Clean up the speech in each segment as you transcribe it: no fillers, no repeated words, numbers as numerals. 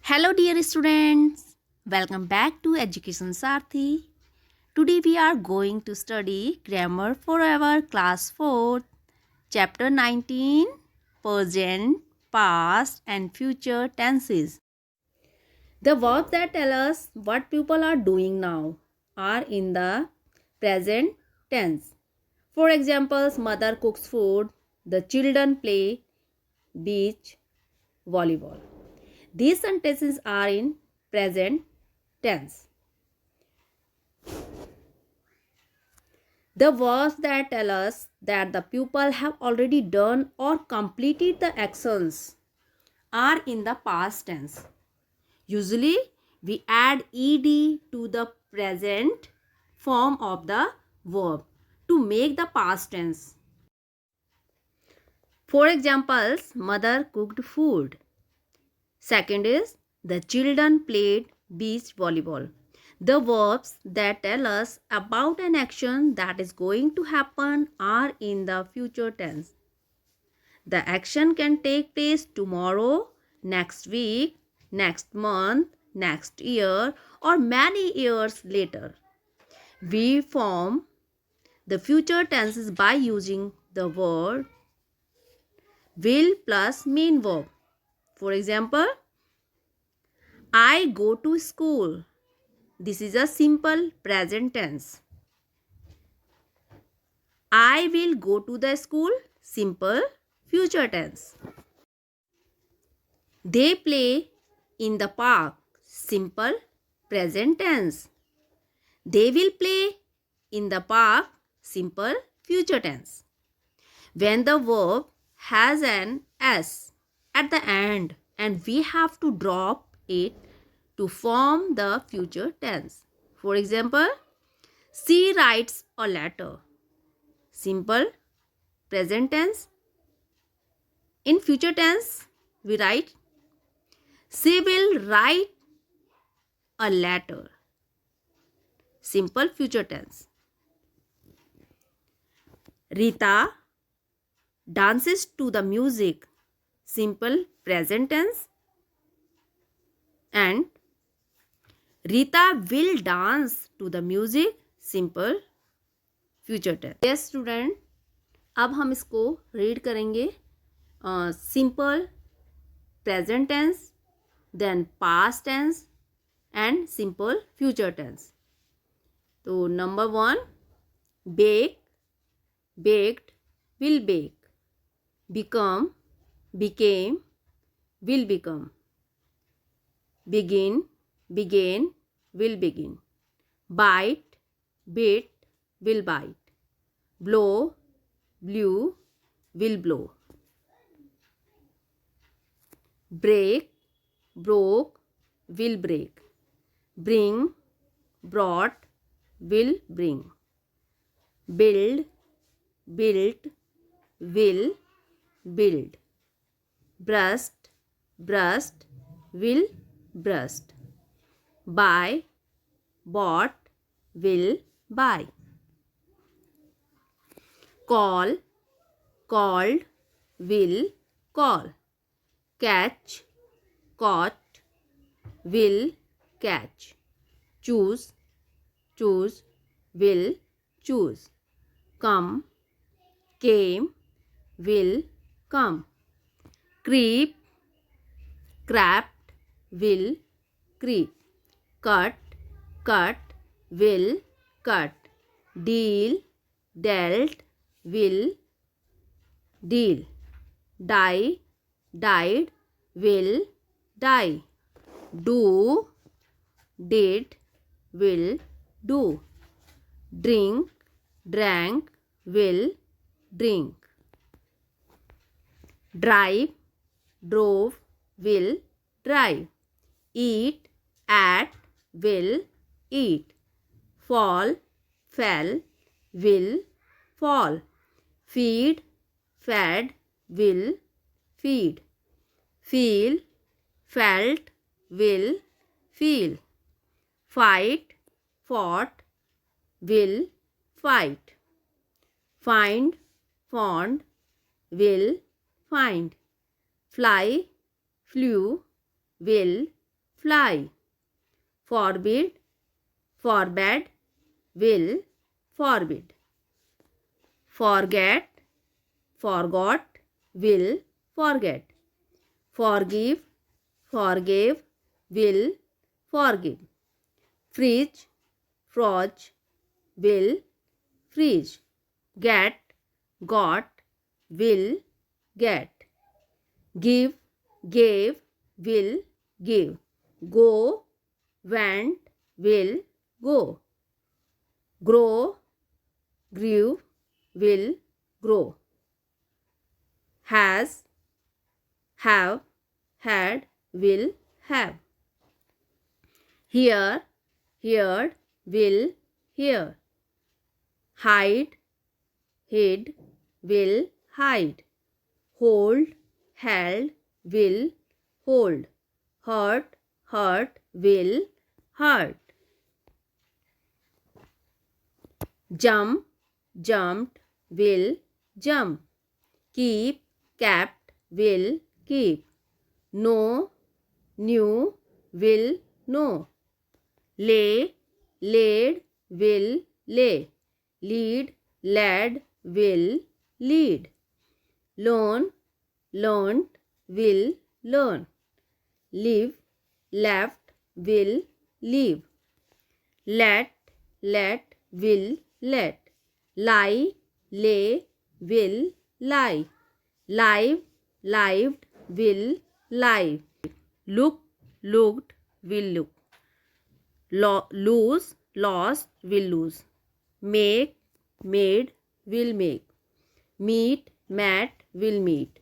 Hello dear students, welcome back to Education Sarthi. Today we are going to study Grammar Forever Class 4, Chapter 19, Present, Past and Future Tenses. The verbs that tell us what people are doing now are in the present tense. For examples, mother cooks food, the children play beach volleyball. These sentences are in present tense. The verbs that tell us that the pupil have already done or completed the actions are in the past tense. Usually, we add ed to the present form of the verb to make the past tense. For examples, mother cooked food. Second is, the children played beach volleyball. The verbs that tell us about an action that is going to happen are in the future tense. The action can take place tomorrow, next week, next month, next year, or many years later. We form the future tenses by using the word will plus main verb. For example, I go to school. This is a simple present tense. I will go to the school. Simple future tense. They play in the park. Simple present tense. They will play in the park. Simple future tense. When the verb has an S at the end and we have to drop it to form the future tense. For example, she writes a letter. Simple present tense. In future tense, we write she will write a letter. Simple future tense. Rita dances to the music. Simple present tense. And Rita will dance to the music. Simple future tense. Yes student, अब हम इसको read करेंगे. Simple present tense, then past tense and simple future tense. तो number 1, bake, baked, will bake. Become, became, will become. Begin, began, will begin. Bite, bit, will bite. Blow, blew, will blow. Break, broke, will break. Bring, brought, will bring. Build, built, will build. Brushed, brushed, will brushed. Buy, bought, will buy. Call, called, will call. Catch, caught, will catch. Choose, choose, will choose. Come, came, will come. Creep, crept, will creep. Cut, cut, will cut. Deal, dealt, will deal. Die, died, will die. Do, did, will do. Drink, drank, will drink. Drive, drove, will drive. Eat, ate, will eat. Fall, fell, will fall. Feed, fed, will feed. Feel, felt, will feel. Fight, fought, will fight. Find, found, will find. Fly, flew, will fly. Forbid, forbade, will, forbid. Forget, forgot, will, forget. Forgive, forgave, will, forgive. Fridge, froze, will, freeze. Get, got, will, get. Give, gave, will, give. Go, went, will, go. Grow, grew, will, grow. Has, have, had, will, have. Hear, heard, will, hear. Hide, hid, will, hide. Hold, held, will, hold. Hurt, hurt, will, hurt. Jump, jumped, will, jump. Keep, kept, will, keep. Know, knew, will, know. Lay, laid, will, lay. Lead, led, will, lead. Learn, learned, will, learn. Live, left, will, leave. Let, will, let. Lie, lay, will, lie. Live, lived, will, live. Look, looked, will look. Lose, lost, will lose. Make, made, will make. Meet, met, will meet.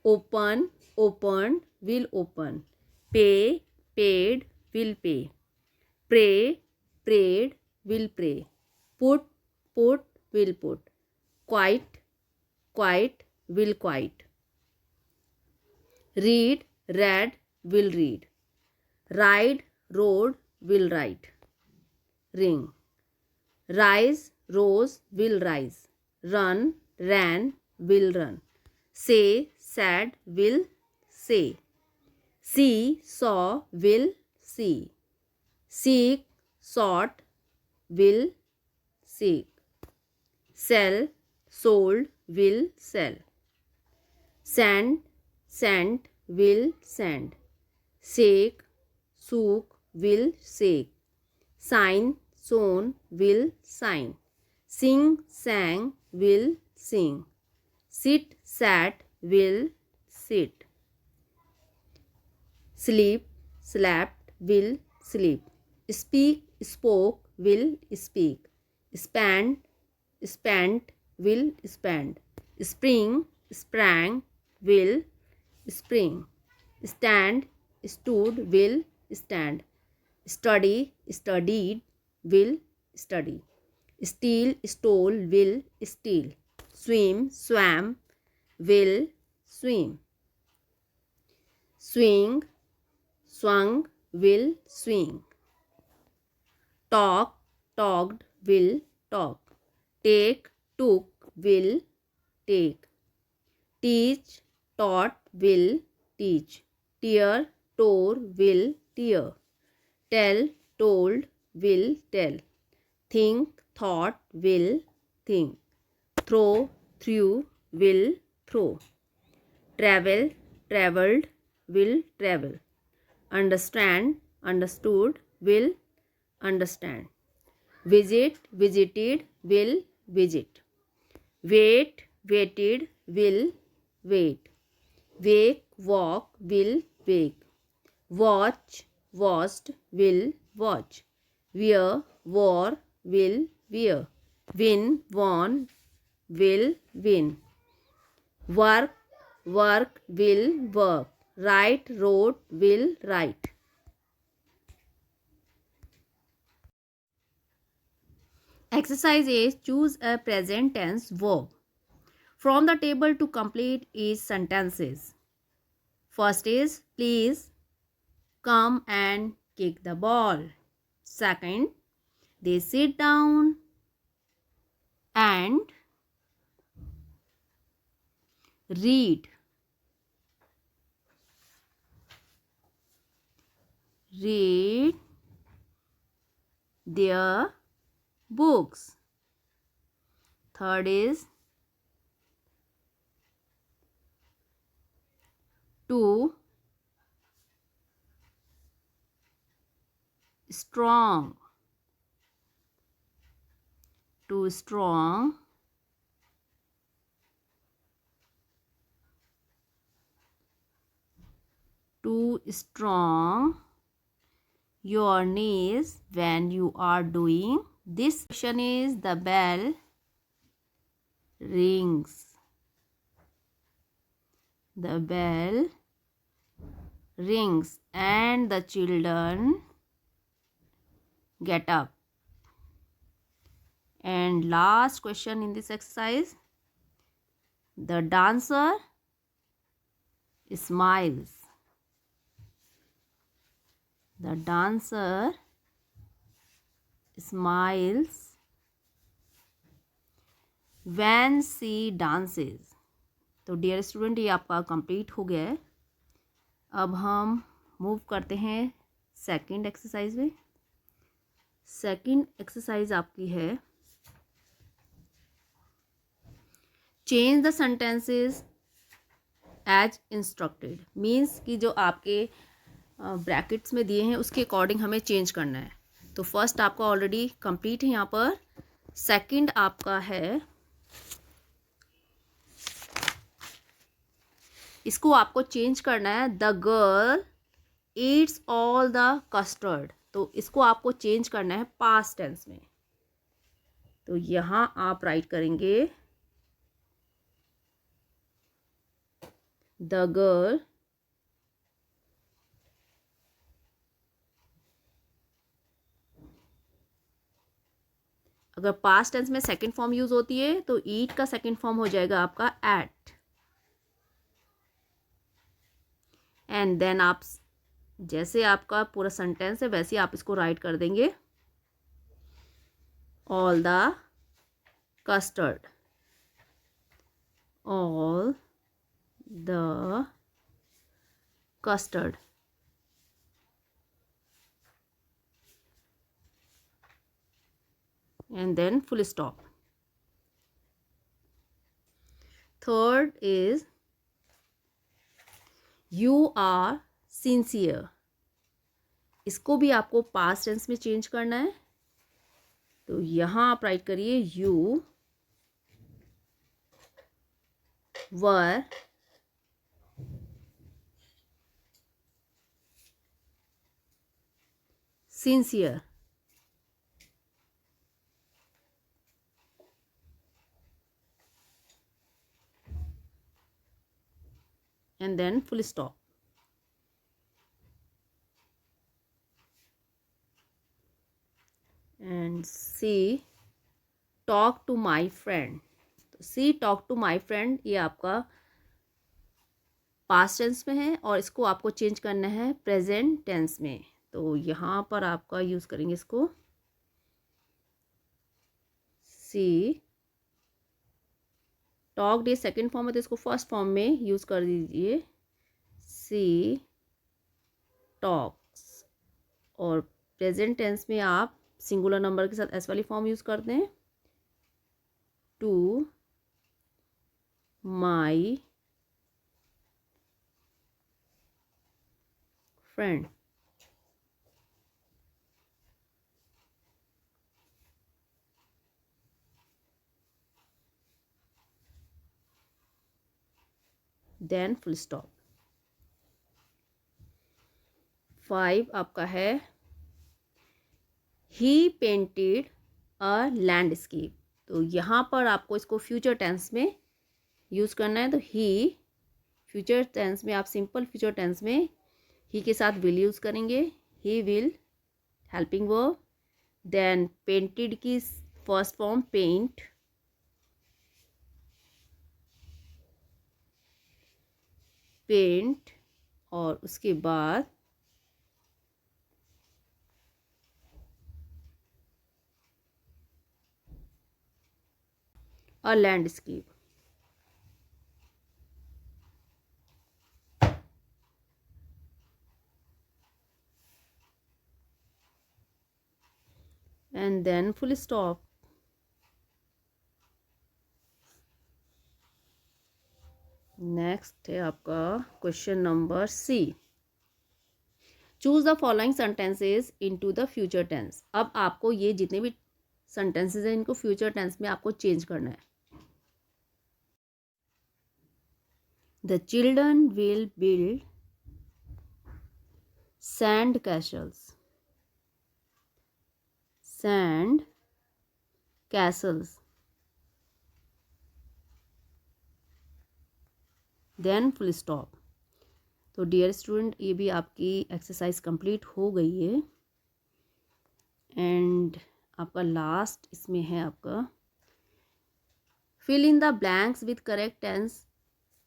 Open, opened, will open. Pay, paid, will pay. Pray, prayed, will pray. Put, will put. Quite, will quite. Read, read, will read. Ride, rode, will ride. Ring. Rise, rose, will rise. Run, ran, will run. Say, said, will say. See, saw, will see. Seek, sought, will seek. Sell, sold, will sell. Send, sent, will send. Shake, shook, will shake. Sign, sown, will sign. Sing, sang, will sing. Sit, sat, will sit. Sleep, slept, will sleep. Speak, spoke, will speak. Spend, spent, will spend. Spring, sprang, will spring. Stand, stood, will stand. Study, studied, will study. Steal, stole, will steal. Swim, swam, will swim. Swing, swung, will swing. Talk, talked, will talk. Take, took, will take. Teach, taught, will teach. Tear, tore, will tear. Tell, told, will tell. Think, thought, will think. Throw, threw, will throw. Travel, travelled, will travel. Understand, understood, will understand. Visit, visited, will visit. Wait, waited, will wait. Wake, walk, will wake. Watch, watched, will watch. Wear, wore, will wear. Win, won, will win. Work, work, will work. Write, wrote, will write. Exercise A. Choose a present tense verb. From the table to complete each sentences. First is, please come and kick the ball. Second, they sit down and read. read their books. Third is too strong. Too strong. Too strong your knees when you are doing this. Question is the bell rings. The bell rings and the children get up. And last question in this exercise, the dancer smiles. The dancer smiles when she dances. तो dear student, ये आपका complete हो गया है. अब हम move करते हैं सेकंड एक्सरसाइज में. सेकंड एक्सरसाइज आपकी है change the sentences as instructed. Means कि जो आपके ब्रैकेट्स में दिए हैं उसके अकॉर्डिंग हमें चेंज करना है. तो फर्स्ट आपका ऑलरेडी कंप्लीट है यहाँ पर. सेकंड आपका है, इसको आपको चेंज करना है. The girl Yeats all the custard. तो इसको आपको चेंज करना है पास्ट टेंस में. तो यहाँ आप राइट करेंगे द गर्ल अगर पास्ट टेंस में सेकंड फॉर्म यूज होती है तो ईट का सेकंड फॉर्म हो जाएगा आपका एट. एंड देन आप जैसे आपका पूरा सेंटेंस है वैसे आप इसको राइट कर देंगे all the custard. All the custard. And then full stop. Third is you are sincere. इसको भी आपको पास्ट टेंस में चेंज करना है. तो यहाँ आप राइट करिए you were sincere. And then full stop. And see talk to my friend. तो see talk to my friend ये आपका पास्ट टेंस में है और इसको आपको चेंज करना है प्रेजेंट टेंस में. तो यहाँ पर आपका यूज़ करेंगे इसको सी. टॉक डे सेकेंड फॉर्म है तो इसको फर्स्ट फॉर्म में यूज़ कर दीजिए सी टॉक्स. और प्रेजेंट टेंस में आप सिंगुलर नंबर के साथ एस वाली फॉर्म यूज़ करते हैं to my friend. Then full stop. 5 आपका है ही पेंटेड अ लैंडस्केप. तो यहाँ पर आपको इसको फ्यूचर टेंस में यूज़ करना है. तो ही फ्यूचर टेंस में आप सिंपल फ्यूचर टेंस में ही के साथ विल यूज़ करेंगे. He will helping verb. Then painted की फर्स्ट फॉर्म पेंट. पेंट और उसके बाद a landscape. And then full stop. Next है आपका question number C. Choose the following sentences into the future tense. अब आपको ये जितने भी सेंटेंसेस हैं इनको फ्यूचर टेंस में आपको चेंज करना है। The children will build sand castles, sand castles, then full stop। तो डियर स्टूडेंट ये भी आपकी एक्सरसाइज कंप्लीट हो गई है एंड आपका लास्ट इसमें है आपका fill in the blanks with correct tense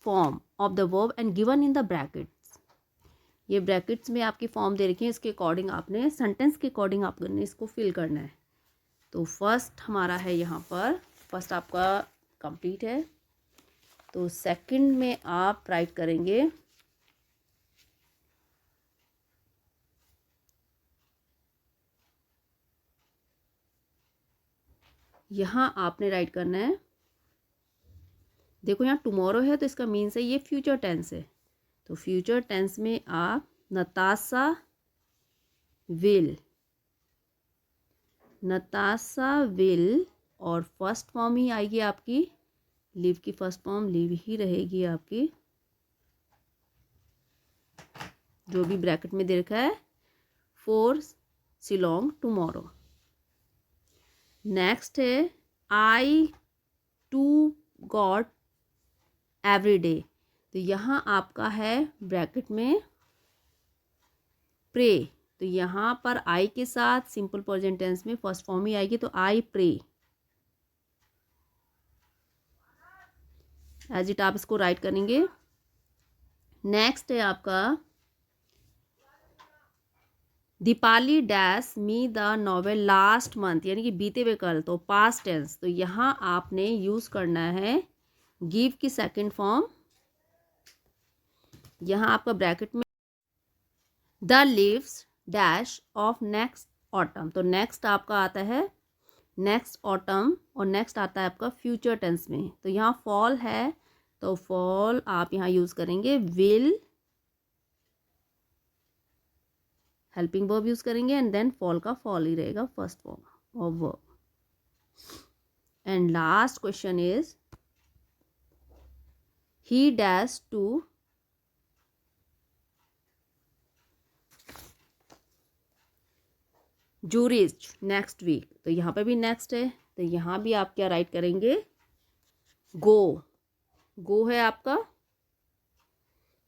form of the verb and given in the brackets. ये ब्रैकेट्स में आपकी फॉर्म दे रखी है, इसके अकॉर्डिंग आपने सेंटेंस के अकॉर्डिंग आपने इसको फिल करना है। तो फर्स्ट हमारा है यहाँ पर, फर्स्ट आपका कंप्लीट है। तो सेकंड में आप राइट करेंगे यहाँ आपने राइट करना है, देखो यहाँ टुमारो है तो इसका मीन्स है ये फ्यूचर टेंस है। तो फ्यूचर टेंस में आप नताशा विल, नताशा विल और फर्स्ट फॉर्म ही आएगी आपकी लिव की, फर्स्ट फॉर्म लिव ही रहेगी आपकी, जो भी ब्रैकेट में दे रखा है फॉर शिलोंग टुमारो। नेक्स्ट है आई टू गॉड एवरी डे। तो यहाँ आपका है ब्रैकेट में प्रे। तो यहाँ पर आई के साथ सिंपल प्रेजेंट टेंस में फर्स्ट फॉर्म ही आएगी, तो आई प्रे एज इट आप इसको राइट करेंगे। नेक्स्ट है आपका Deepali dash me the novel last month, यानी कि बीते हुए कल, तो पास्ट टेंस। तो यहाँ आपने यूज करना है गिव की सेकंड फॉर्म। यहाँ आपका ब्रैकेट में the leaves dash of next autumn. तो नेक्स्ट आपका आता है नेक्स्ट ऑटम और नेक्स्ट आता है आपका फ्यूचर टेंस में। तो यहाँ फॉल है तो फॉल आप यहाँ यूज करेंगे विल, हेल्पिंग वर्ब यूज करेंगे एंड देन फॉल का फॉल ही रहेगा first form of verb. And last question is he dash to Zurich next week. तो यहाँ पे भी नेक्स्ट है, तो यहाँ भी आप क्या राइट करेंगे गो। गो है आपका,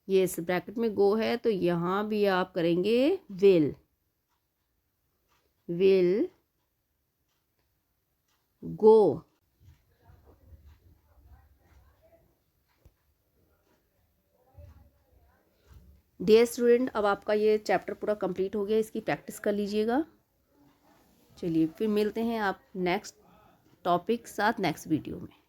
ये इस ब्रैकेट में गो है, तो यहाँ भी आप करेंगे will, will go. Dear student अब आपका ये चैप्टर पूरा कंप्लीट हो गया, इसकी प्रैक्टिस कर लीजिएगा। चलिए फिर मिलते हैं आप नेक्स्ट टॉपिक साथ नेक्स्ट वीडियो में।